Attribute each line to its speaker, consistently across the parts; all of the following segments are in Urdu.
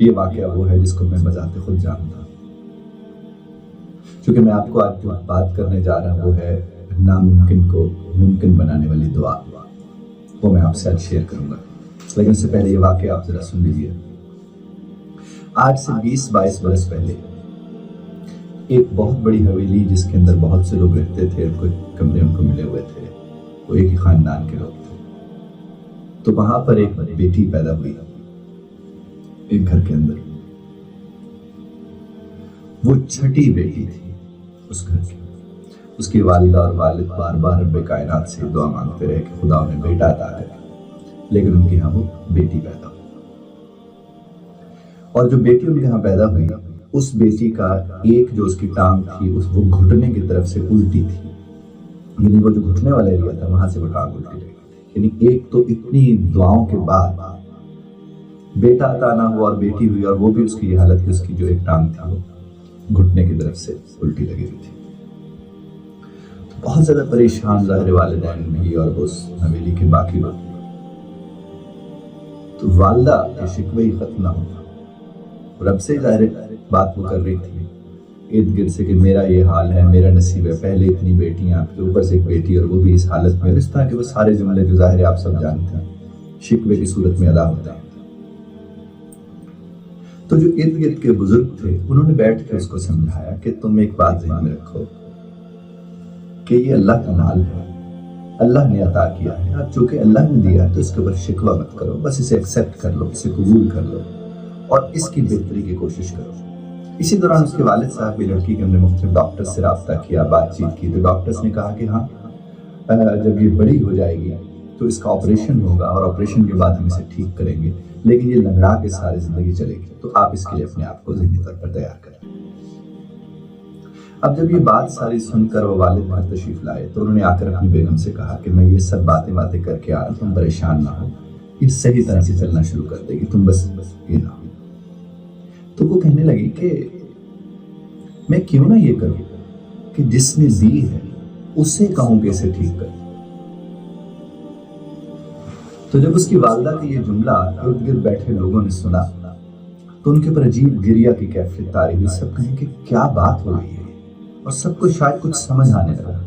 Speaker 1: یہ واقعہ وہ ہے جس کو میں بذات خود جانتا ہوں. چونکہ میں آپ کو آج جو بات کرنے جا رہا ہوں وہ ہے ناممکن کو ممکن بنانے والی دعا. وہ میں آپ سے آج شیئر کروں گا، لیکن اس سے پہلے یہ واقعہ آپ ذرا سن لیجیے. آج سے 20-22 برس پہلے ایک بہت بڑی حویلی جس کے اندر بہت سے لوگ رہتے تھے، ان کو کمرے ان کو ملے ہوئے تھے، وہ ایک ہی خاندان کے لوگ تھے. تو وہاں پر ایک بیٹی پیدا ہوئی ایک گھر کے اندر. وہ چھٹی بیٹی تھی اس گھر کی. اس کی والدہ اور والد بار بار رب کائنات سے دعا مانگتے رہے کہ خدا انہیں بیٹا عطا کرے، لیکن ان کے ہاں وہ بیٹی پیدا ہوئی. اور جو بیٹی ان کے ہاں پیدا ہوئی، اس بیٹی کا ایک جو اس کی ٹانگ تھی وہ گھٹنے کی طرف سے الٹی تھی. یعنی وہ جو گھٹنے والا ایریا تھا وہاں سے وہ ٹانگ الٹی لگی. یعنی ایک تو اتنی دعاؤں کے بعد بیٹا عطا نہ ہوا اور بیٹی ہوئی، اور وہ بھی اس کی یہ حالت کہ اس کی جو ایک ٹانگ تھی وہ گھٹنے کی طرف سے الٹی لگی ہوئی تھی. تو بہت زیادہ پریشان ظاہر والدین بھی اور اس حویلی کے باقی لوگ. تو والدہ کے شکوے ہی ختم نہ ہوتا. رب سے ظاہر بات وہ کر رہی تھی ارد گرد سے کہ میرا یہ حال ہے، میرا نصیب ہے، پہلے اتنی بیٹیاں آپ کے اوپر سے ایک بیٹی اور وہ بھی اس حالت میں. اس طرح کے وہ سارے جملے جو ظاہر آپ سب جانتے ہیں شکوے کی صورت میں ادا ہوتے ہیں. تو جو ارد گرد کے بزرگ تھے انہوں نے بیٹھ کے اس کو سمجھایا کہ تم ایک بات ذہن میں رکھو کہ یہ اللہ کا مال ہے، اللہ نے عطا کیا ہے. اب چونکہ اللہ نے دیا ہے تو اس کے اوپر شکوہ مت کرو، بس اسے ایکسیپٹ کر لو، اسے قبول کر لو اور اس کی بہتری کی کوشش کرو. اسی دوران اس کے والد صاحب بھی لڑکی کے ہم نے مختلف ڈاکٹر سے رابطہ کیا، بات چیت کی. تو ڈاکٹرز نے کہا کہ ہاں جب یہ بڑی ہو جائے گی تو اس کا آپریشن ہوگا اور آپریشن کے بعد ہم اسے ٹھیک کریں گے، لیکن یہ لنگڑا کے سارے زندگی چلے گی. تو آپ اس کے لیے اپنے آپ کو ذہنی طور پر تیار کریں. اب جب یہ بات ساری سن کر وہ والد گھر تشریف لائے تو انہوں نے آ کر اپنی بیگم سے کہا کہ میں یہ سب باتیں کر کے آ رہا ہوں، تم پریشان نہ ہو، یہ صحیح طرح سے چلنا شروع کر دے گی، تم بس یہ نہ ہو. تو وہ کہنے لگی کہ میں کیوں نہ یہ کروں کہ جس نے دی ہے اسے کہوں کہ اسے ٹھیک کر. تو جب اس کی والدہ کا یہ جملہ ارد گرد بیٹھے لوگوں نے سنا تو ان کے پر عجیب گریہ کی کیفیت طاری ہوئی. سب کہیں کہ کیا بات ہو رہی ہے، اور سب کو شاید کچھ سمجھ آنے لگا.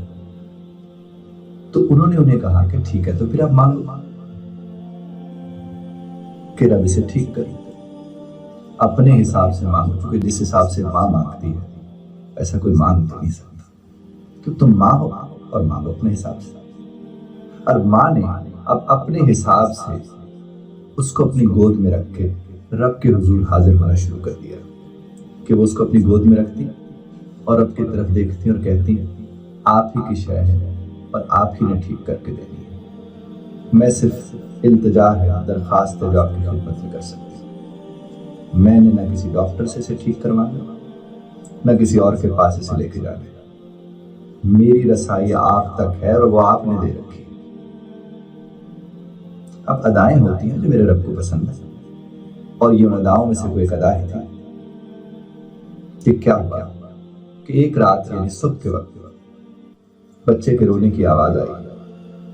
Speaker 1: تو انہوں نے انہیں کہا کہ ٹھیک ہے تو پھر آپ مانگو کہ رب اسے ٹھیک کرے. اپنے حساب سے مانگو، کیونکہ جس حساب سے ماں مانگتی ہے ایسا کوئی مانگ تو نہیں سکتا. تو تم ماں ہو اور مانگو اپنے حساب سے. اور ماں نے اب اپنے حساب سے اس کو اپنی گود میں رکھ کے رب کے حضور حاضر ہونا شروع کر دیا کہ وہ اس کو اپنی گود میں رکھتی اور رب کی طرف دیکھتی اور کہتی آپ ہی کی شے ہے اور آپ ہی نے ٹھیک کر کے دینی ہے. میں صرف التجا ہے، درخواست ہے جو آپ کی خدمت میں کر سکتی. میں نے نہ کسی ڈاکٹر سے اسے ٹھیک کروانا، نہ کسی اور کے پاس اسے لے کے جانا. میری رسائی آپ تک ہے اور وہ آپ نے دے رکھی. اب ادائیں ہوتی ہیں جو میرے رب کو پسند ہے، اور یہ ان اداؤں میں سے کوئی ایک ادا ہی تھی. کہ کیا ہوا کہ ایک رات یعنی صبح کے وقت بچے کے رونے کی آواز آئی.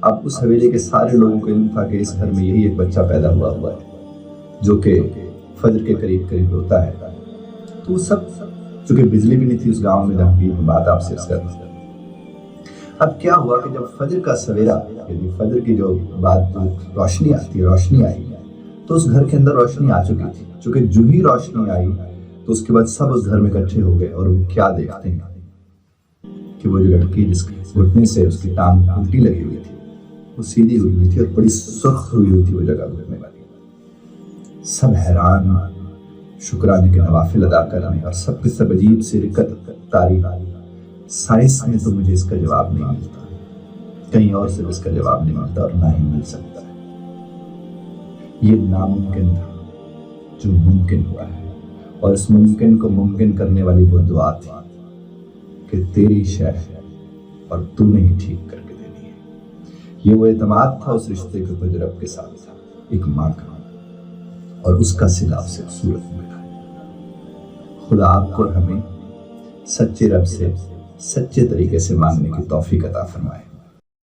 Speaker 1: اب اس حویلی کے سارے لوگوں کو علم تھا کہ اس گھر میں یہی ایک بچہ پیدا ہوا ہے جو کہ فجر کے قریب روتا ہے. تو سب، چونکہ بجلی بھی نہیں تھی اس گاؤں میں جہاں کی بات آپ سے کر رہا. اب کیا ہوا کہ جب فجر کا سویرا یعنی فجر کی جو بات روشنی آتی ہے، روشنی آئی تو اس گھر کے اندر روشنی آ چکی تھی. چونکہ جو ہی روشنی آئی تو اس کے بعد سب اس گھر میں اکٹھے ہو گئے اور وہ کیا دیکھتے ہیں کہ وہ جو لڑکی جس کے گھٹنے سے اس کی ٹانگ الٹی لگی ہوئی تھی وہ سیدھی ہوئی تھی اور بڑی سرخ ہوئی تھی وہ جگہ گھٹنے والی. سب حیران، شکرانے کے نوافل ادا کرنے اور سب کے سب عجیب سی رکت تاریخ. سائنس میں تو مجھے اس کا جواب نہیں ملتا، کہیں اور سے اس کا جواب نہیں ملتا اور نہ ہی مل سکتا ہے. یہ ناممکن تھا جو ممکن ہوا ہے، اور اس ممکن کو ممکن کرنے والی وہ دعا تھی کہ تیری شے ہے اور تو نے ہی ٹھیک کر کے دینی ہے. یہ وہ اعتماد تھا اس رشتے کے اوپر جو رب کے ساتھ تھا، ایک ماں کا، اور اس کا صلہ سے صورت میں ملا. خدا آپ کو اور ہمیں سچے رب سے سچے طریقے سے مانگنے کی توفیق عطا فرمائے.